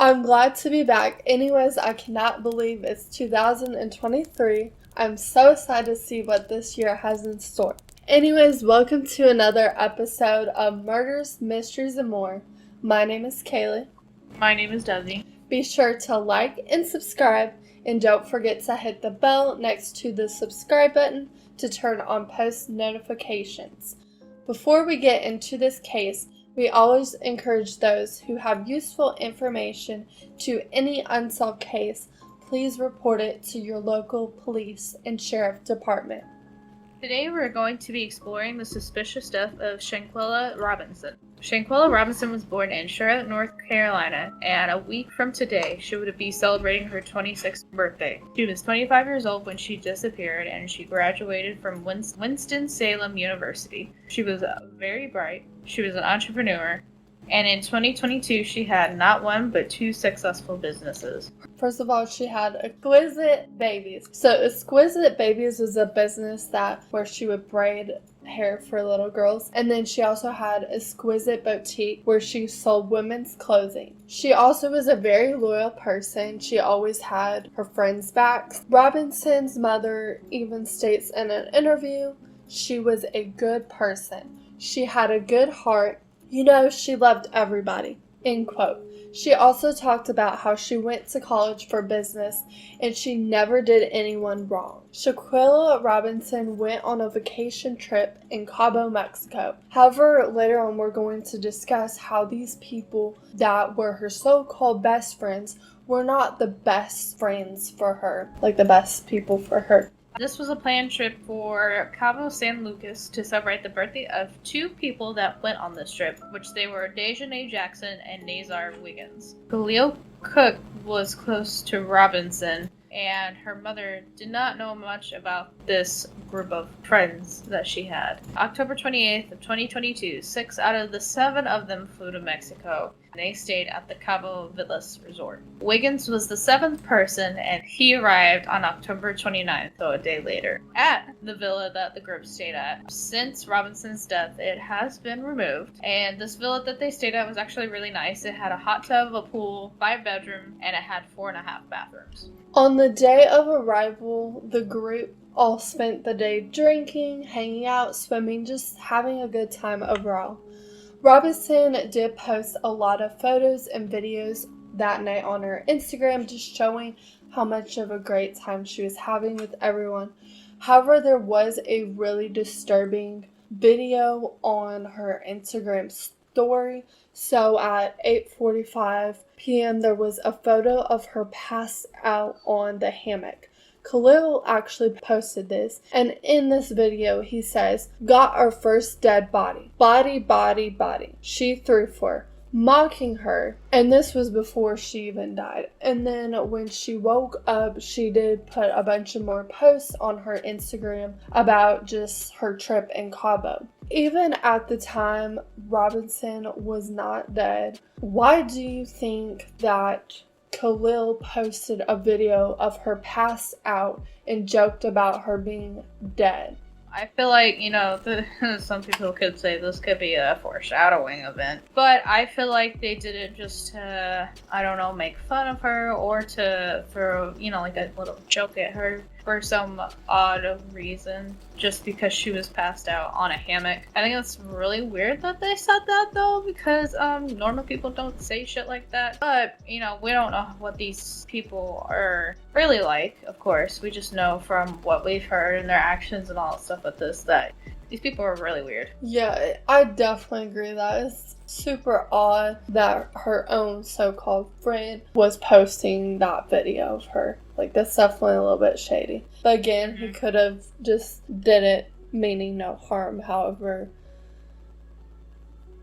I'm glad to be back. Anyways, I cannot believe it's 2023. I'm so excited to see what this year has in store. Anyways, welcome to another episode of Murders, Mysteries, and More. My name is Kaylee. My name is Desi. Be sure to like and subscribe, and don't forget to hit the bell next to the subscribe button to turn on post notifications. Before we get into this case, we always encourage those who have useful information to any unsolved case, please report it to your local police and sheriff department. Today we're going to be exploring the suspicious death of Shanquella Robinson. Shanquella Robinson was born in Charlotte, North Carolina, and a week from today she would be celebrating her 26th birthday. She was 25 years old when she disappeared, and she graduated from Winston-Salem University. She was very bright, she was an entrepreneur, and in 2022 she had not one but two successful businesses. First of all, she had Exquisite Babies. So Exquisite Babies was a business where she would braid hair for little girls. And then she also had Exquisite Boutique, where she sold women's clothing. She also was a very loyal person. She always had her friends' backs. Robinson's mother even states in an interview, she was a good person. She had a good heart. She loved everybody. End quote. She also talked about how she went to college for business and she never did anyone wrong. Shanquella Robinson went on a vacation trip in Cabo, Mexico. However, later on we're going to discuss how these people that were her so-called best friends were not the best friends for her, like the best people for her. This was a planned trip for Cabo San Lucas to celebrate the birthday of two people that went on this trip, which they were Dejanay Jackson and Nazar Wiggins. Khalil Cook was close to Robinson, and her mother did not know much about this group of friends that she had. October 28th of 2022, 6 out of the 7 of them flew to Mexico. They stayed at the Cabo Villas Resort. Wiggins was the 7th person, and he arrived on October 29th, so a day later, at the villa that the group stayed at. Since Robinson's death, it has been removed, and this villa that they stayed at was actually really nice. It had a hot tub, a pool, 5 bedrooms, and it had 4.5 bathrooms. On the day of arrival, the group all spent the day drinking, hanging out, swimming, just having a good time overall. Robinson did post a lot of photos and videos that night on her Instagram, just showing how much of a great time she was having with everyone. However, there was a really disturbing video on her Instagram story. So at 8:45 p.m. there was a photo of her passed out on the hammock. Khalil actually posted this, and in this video he says, "Got our first dead body. Body, body, body. She threw for," mocking her, and this was before she even died. And then when she woke up, she did put a bunch of more posts on her Instagram about just her trip in Cabo. Even at the time Robinson was not dead, why do you think that Khalil posted a video of her passed out and joked about her being dead? I feel like, some people could say this could be a foreshadowing event, but I feel like they did it just to, make fun of her or to throw, like a little joke at her for some odd reason, just because she was passed out on a hammock. I think it's really weird that they said that, though, because normal people don't say shit like that. But, we don't know what these people are really like, of course. We just know from what we've heard and their actions and all that stuff with this that these people are really weird. Yeah, I definitely agree that it's super odd that her own so-called friend was posting that video of her. Like, that's definitely a little bit shady. But again, he could have just did it meaning no harm. However,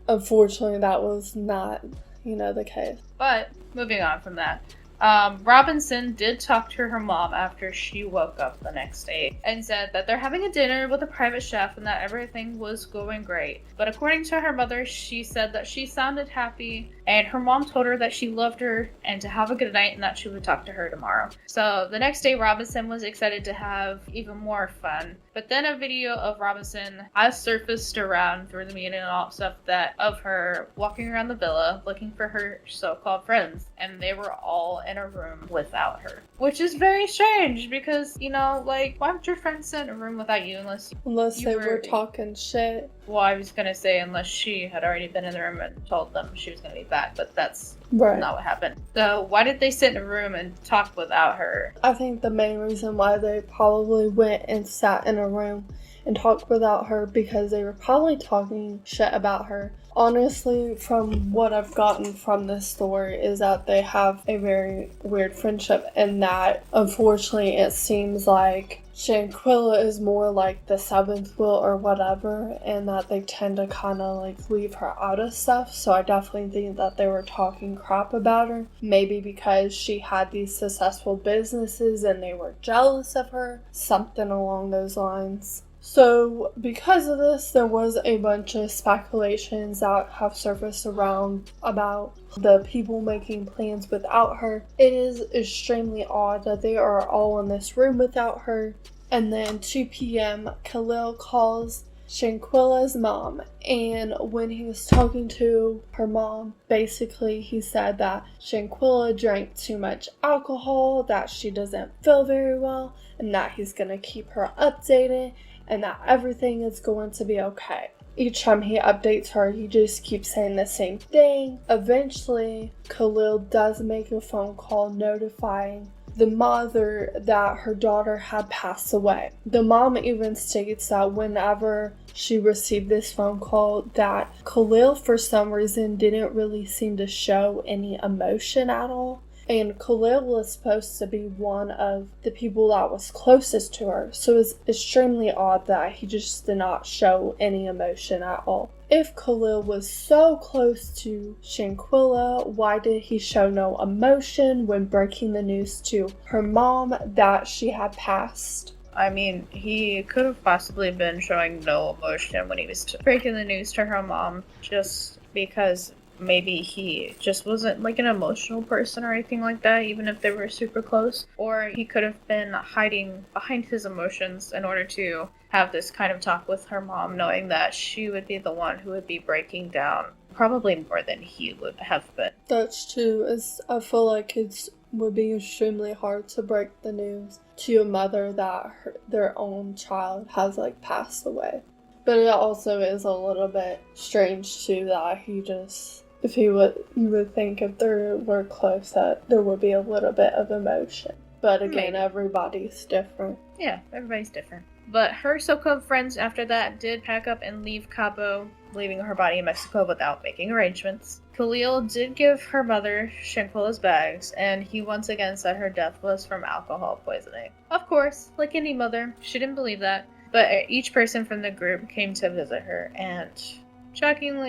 unfortunately, that was not, the case. But moving on from that, Robinson did talk to her mom after she woke up the next day and said that they're having a dinner with a private chef and that everything was going great. But according to her mother, she said that she sounded happy And her mom told her that she loved her and to have a good night and that she would talk to her tomorrow. So the next day, Robinson was excited to have even more fun. But then a video of Robinson has surfaced around through the media and all stuff of her walking around the villa looking for her so-called friends. And they were all in a room without her. Which is very strange because, why would your friends sit in a room without you unless they were talking shit? Well, I was going to say unless she had already been in the room and told them she was going to be back, but that's not what happened. So why did they sit in a room and talk without her? I think the main reason why they probably went and sat in a room and talked without her because they were probably talking shit about her. Honestly, from what I've gotten from this story is that they have a very weird friendship and that unfortunately it seems like Shanquella is more like the seventh wheel or whatever, and that they tend to kind of like leave her out of stuff. So I definitely think that they were talking crap about her. Maybe because she had these successful businesses and they were jealous of her. Something along those lines. So, because of this, there was a bunch of speculations that have surfaced around about the people making plans without her. It is extremely odd that they are all in this room without her. And then 2 p.m., Khalil calls Shanquella's mom, and when he was talking to her mom, basically he said that Shanquella drank too much alcohol, that she doesn't feel very well, and that he's going to keep her updated, and that everything is going to be okay. Each time he updates her, he just keeps saying the same thing. Eventually, Khalil does make a phone call notifying the mother that her daughter had passed away. The mom even states that whenever she received this phone call that Khalil for some reason didn't really seem to show any emotion at all. And Khalil was supposed to be one of the people that was closest to her, so it's extremely odd that he just did not show any emotion at all. If Khalil was so close to Shanquella, why did he show no emotion when breaking the news to her mom that she had passed? I mean, he could have possibly been showing no emotion when he was breaking the news to her mom, just because maybe he just wasn't like an emotional person or anything like that, even if they were super close. Or he could have been hiding behind his emotions in order to have this kind of talk with her mom, knowing that she would be the one who would be breaking down probably more than he would have been. That's true. I feel like it would be extremely hard to break the news to a mother that their own child has passed away. But it also is a little bit strange too that he just, you would think if they were close that there would be a little bit of emotion. But again, everybody's different. Yeah, everybody's different. But her so-called friends after that did pack up and leave Cabo, leaving her body in Mexico without making arrangements. Khalil did give her mother Shanquella's bags, and he once again said her death was from alcohol poisoning. Of course, like any mother, she didn't believe that, but each person from the group came to visit her, and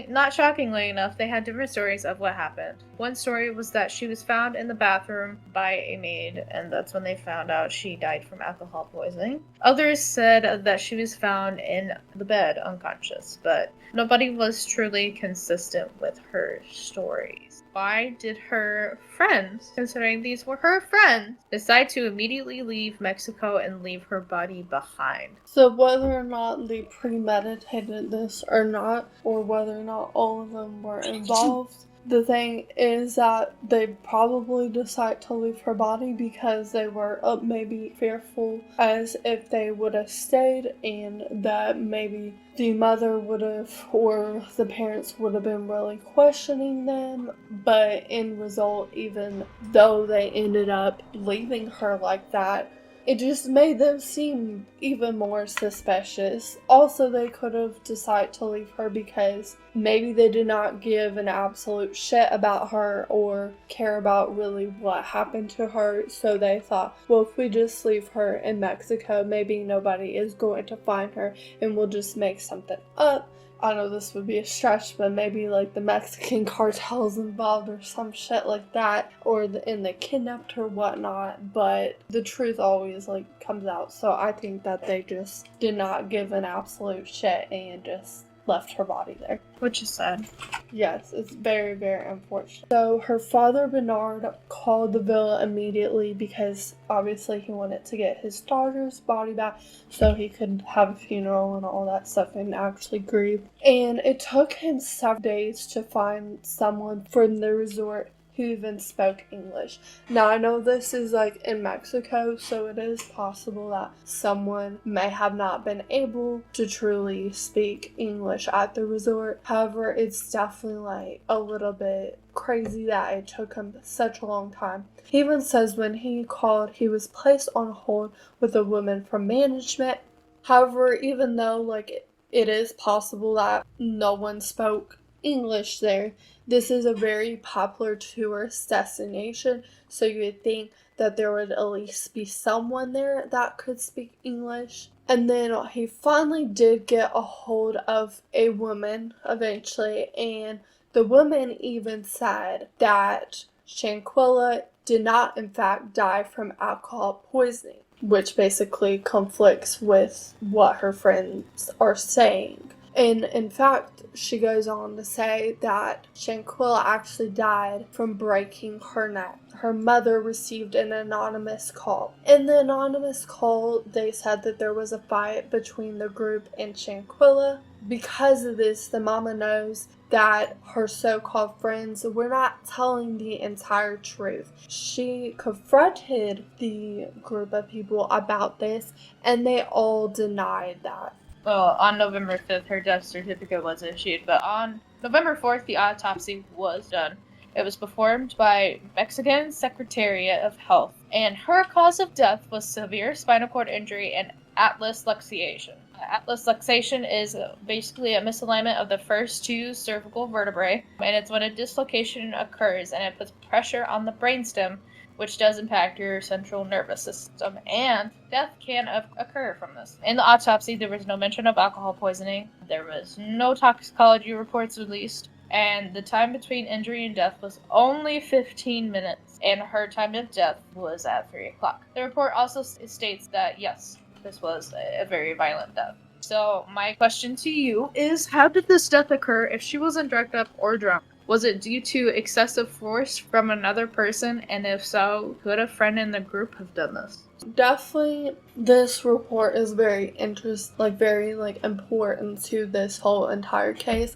not shockingly enough, they had different stories of what happened. One story was that she was found in the bathroom by a maid, and that's when they found out she died from alcohol poisoning. Others said that she was found in the bed unconscious, but nobody was truly consistent with her stories. Why did her friends, considering these were her friends, decide to immediately leave Mexico and leave her body behind? So whether or not they premeditated this or not, or whether or not all of them were involved, the thing is that they probably decide to leave her body because they were maybe fearful as if they would have stayed and that maybe the mother would have or the parents would have been really questioning them. But in result, even though they ended up leaving her like that, it just made them seem even more suspicious. Also, they could have decided to leave her because maybe they did not give an absolute shit about her or care about really what happened to her. So they thought, well, if we just leave her in Mexico, maybe nobody is going to find her and we'll just make something up. I know this would be a stretch, but maybe the Mexican cartel's involved or some shit like that, or they kidnapped her, whatnot. But the truth always comes out. So I think that they just did not give an absolute shit and just left her body there. Which is sad. Yes, it's very, very unfortunate. So her father, Bernard, called the villa immediately because obviously he wanted to get his daughter's body back so he could have a funeral and all that stuff and actually grieve. And it took him several days to find someone from the resort who even spoke English. Now, I know this is like in Mexico, so it is possible that someone may have not been able to truly speak English at the resort. However, it's definitely like a little bit crazy that it took him such a long time. He even says when he called, he was placed on hold with a woman from management. However, even though like it is possible that no one spoke English there, this is a very popular tourist destination, so you would think that there would at least be someone there that could speak English. And then he finally did get a hold of a woman eventually, and the woman even said that Shanquella did not in fact die from alcohol poisoning, which basically conflicts with what her friends are saying. And in fact, she goes on to say that Shanquella actually died from breaking her neck. Her mother received an anonymous call. In the anonymous call, they said that there was a fight between the group and Shanquella. Because of this, the mama knows that her so-called friends were not telling the entire truth. She confronted the group of people about this, and they all denied that. Well, on November 5th, her death certificate was issued, but on November 4th, the autopsy was done. It was performed by Mexican Secretariat of Health, and her cause of death was severe spinal cord injury and atlas luxation. Atlas luxation is basically a misalignment of the first two cervical vertebrae, and it's when a dislocation occurs and it puts pressure on the brainstem, which does impact your central nervous system, and death can occur from this. In the autopsy, there was no mention of alcohol poisoning, there was no toxicology reports released, and the time between injury and death was only 15 minutes, and her time of death was at 3 o'clock. The report also states that, yes, this was a very violent death. So my question to you is, how did this death occur if she wasn't drugged up or drunk? Was it due to excessive force from another person? And if so, could a friend in the group have done this? Definitely, this report is very important to this whole entire case.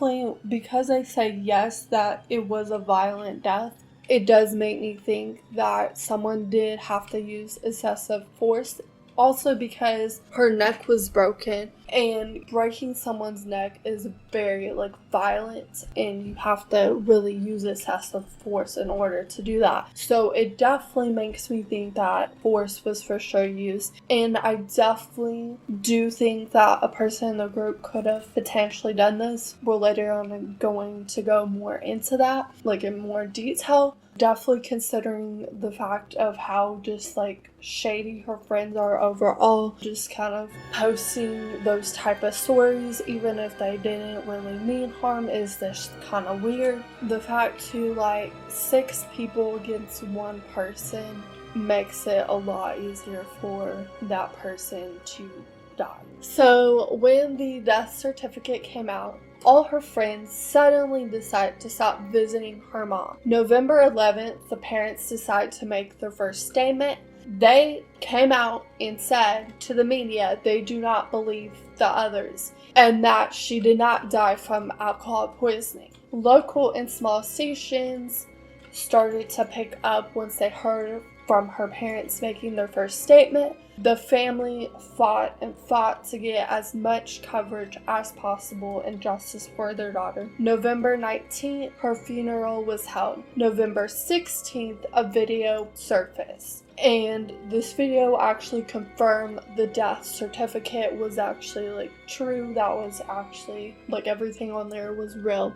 Because I say yes, that it was a violent death, it does make me think that someone did have to use excessive force. Also because her neck was broken, and breaking someone's neck is very violent, and you have to really use excessive force in order to do that. So it definitely makes me think that force was for sure used, and I definitely do think that a person in the group could have potentially done this. We're later on going to go more into that, in more detail. Definitely considering the fact of how just shady her friends are overall, just kind of posting those type of stories even if they didn't really mean harm is just kind of weird. The fact to 6 people against one person makes it a lot easier for that person to die. So when the death certificate came out, all her friends suddenly decided to stop visiting her mom. November 11th, the parents decided to make their first statement. They came out and said to the media they do not believe the others, and that she did not die from alcohol poisoning. Local and small stations started to pick up once they heard from her parents making their first statement. The family fought and fought to get as much coverage as possible and justice for their daughter. November 19th, her funeral was held. November 16th, a video surfaced. And this video actually confirmed the death certificate was actually true. That was actually everything on there was real.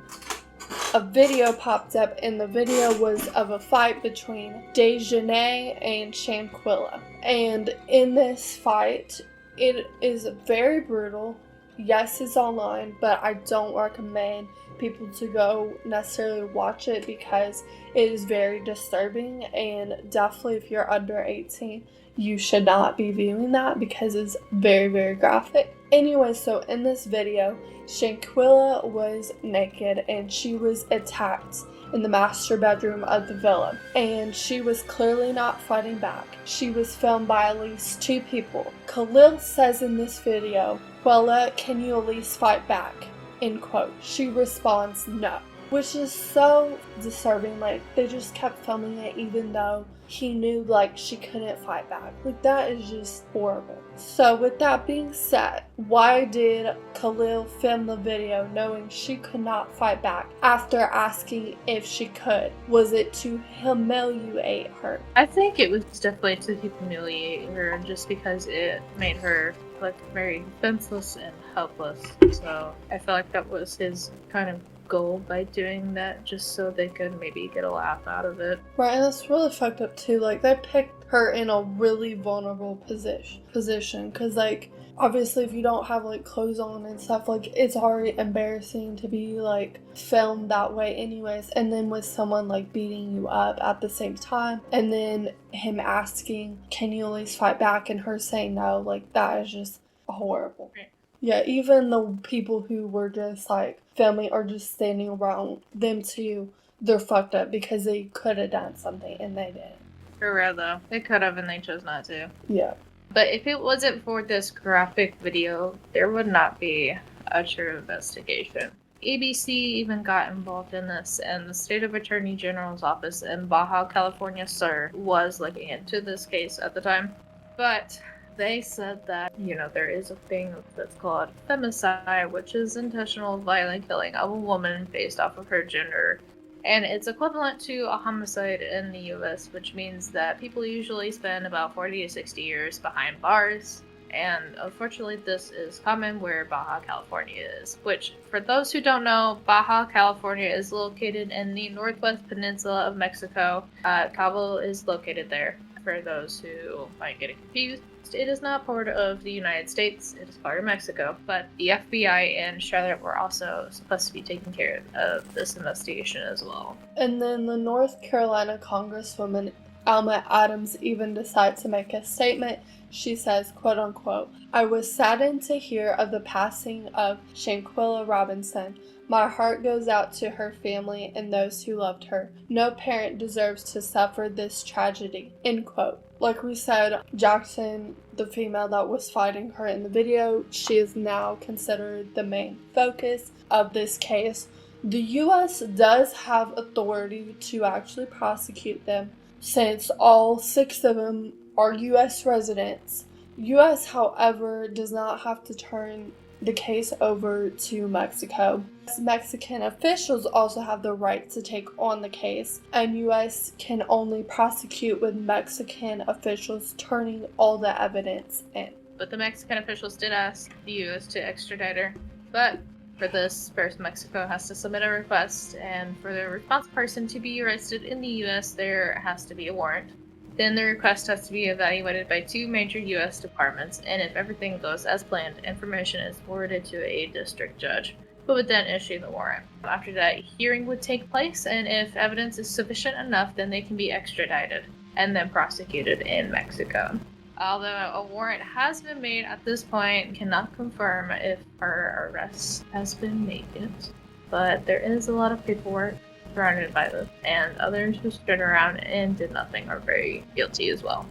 A video popped up, and the video was of a fight between Dejanay and Shanquella. And in this fight, it is very brutal. Yes, it's online, but I don't recommend people to go necessarily watch it because it is very disturbing, and definitely if you're under 18, you should not be viewing that because it's very, very graphic. Anyway, so in this video, Shanquella was naked and she was attacked in the master bedroom of the villa, and she was clearly not fighting back. She was filmed by at least 2 people. Khalil says in this video, "Quella, can you at least fight back?" End quote. She responds, "No." Which is so disturbing. Like, they just kept filming it even though he knew, like, she couldn't fight back. Like, that is just horrible. So with that being said, why did Khalil film the video knowing she could not fight back after asking if she could? Was it to humiliate her? I think it was definitely to humiliate her, just because it made her look very defenseless and helpless. So I feel like that was his kind of goal by doing that, just so they could maybe get a laugh out of it. Right, and that's really fucked up too. Like, they picked her in a really vulnerable position because, like, obviously if you don't have, like, clothes on and stuff, like, it's already embarrassing to be, like, filmed that way anyways, and then with someone, like, beating you up at the same time, and then him asking, "Can you at least fight back?" and her saying no, like, that is just horrible. Right. Yeah, even the people who were just, like, filming or just standing around them too, they're fucked up because they could have done something and they didn't. For real though. They could have and they chose not to. Yeah. But if it wasn't for this graphic video, there would not be a true investigation. ABC even got involved in this, and the State of Attorney General's office in Baja California Sur was looking into this case at the time. But they said that, there is a thing that's called femicide, which is intentional violent killing of a woman based off of her gender. And it's equivalent to a homicide in the US, which means that people usually spend about 40 to 60 years behind bars. And unfortunately, this is common where Baja California is. Which, for those who don't know, Baja California is located in the northwest peninsula of Mexico. Cabo is located there. For those who might get confused, it is not part of the United States, it is part of Mexico, but the FBI and Charlotte were also supposed to be taking care of this investigation as well. And then the North Carolina Congresswoman Alma Adams even decided to make a statement. She says, quote unquote, "I was saddened to hear of the passing of Shanquella Robinson. My heart goes out to her family and those who loved her. No parent deserves to suffer this tragedy." End quote. Like we said, Jackson, the female that was fighting her in the video, she is now considered the main focus of this case. The U.S. does have authority to actually prosecute them, since all 6 of them are U.S. residents. U.S., however, does not have to turn the case over to Mexico. Mexican officials also have the right to take on the case, and U.S. can only prosecute with Mexican officials turning all the evidence in. But the Mexican officials did ask the U.S. to extradite her. But for this, first Mexico has to submit a request, and for the responsible person to be arrested in the U.S., there has to be a warrant. Then the request has to be evaluated by 2 major U.S. departments, and if everything goes as planned, information is forwarded to a district judge, who would then issue the warrant. After that, hearing would take place, and if evidence is sufficient enough, then they can be extradited and then prosecuted in Mexico. Although a warrant has been made at this point, cannot confirm if her arrest has been made yet. But there is a lot of paperwork surrounded by this, and others who stood around and did nothing are very guilty as well.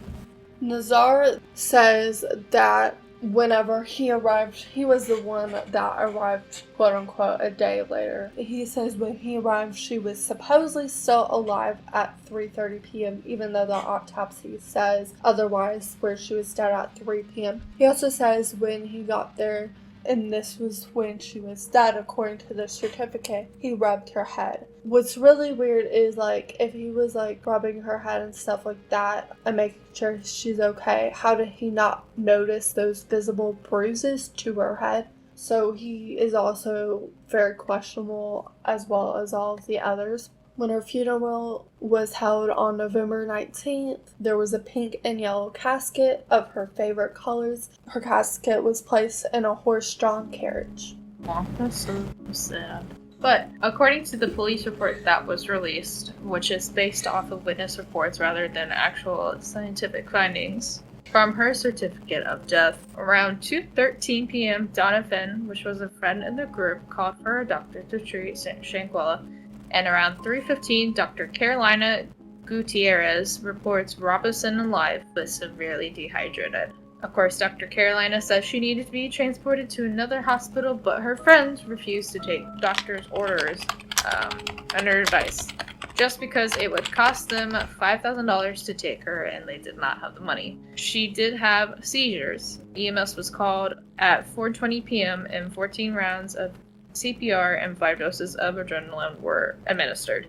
Nazar says that whenever he arrived, he was the one that arrived, quote unquote, a day later. He says when he arrived, she was supposedly still alive at 3:30 p.m., even though the autopsy says otherwise, where she was dead at 3 p.m. He also says when he got there, and this was when she was dead according to the certificate, he rubbed her head. What's really weird is, like, if he was, like, rubbing her head and stuff like that and making sure she's okay, how did he not notice those visible bruises to her head? So he is also very questionable, as well as all of the others. When her funeral was held on November 19th, there was a pink and yellow casket of her favorite colors. Her casket was placed in a horse-drawn carriage. Aw, that's so sad. But according to the police report that was released, which is based off of witness reports rather than actual scientific findings, from her certificate of death. Around 2:13 p.m., Donna Finn, which was a friend in the group, called for a doctor to treat Shanquella, and around 3:15, Dr. Carolina Gutierrez reports Robinson alive but severely dehydrated. Of course, Dr. Carolina says she needed to be transported to another hospital, but her friends refused to take doctor's orders under advice, just because it would cost them $5,000 to take her and they did not have the money. She did have seizures. EMS was called at 4:20 p.m. and 14 rounds of CPR and 5 doses of adrenaline were administered.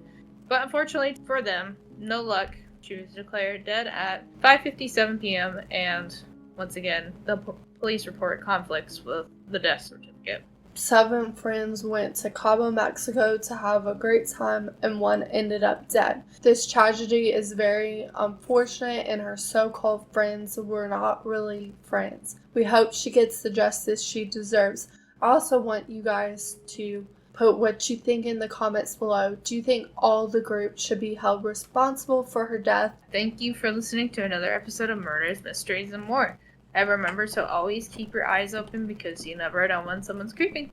But unfortunately for them, no luck. She was declared dead at 5:57 p.m. and once again, the police report conflicts with the death certificate. 7 friends went to Cabo, Mexico to have a great time, and one ended up dead. This tragedy is very unfortunate, and her so-called friends were not really friends. We hope she gets the justice she deserves. I also want you guys to put what you think in the comments below. Do you think all the group should be held responsible for her death? Thank you for listening to another episode of Murders, Mysteries, and More. And remember to always keep your eyes open because you never know when someone's creeping.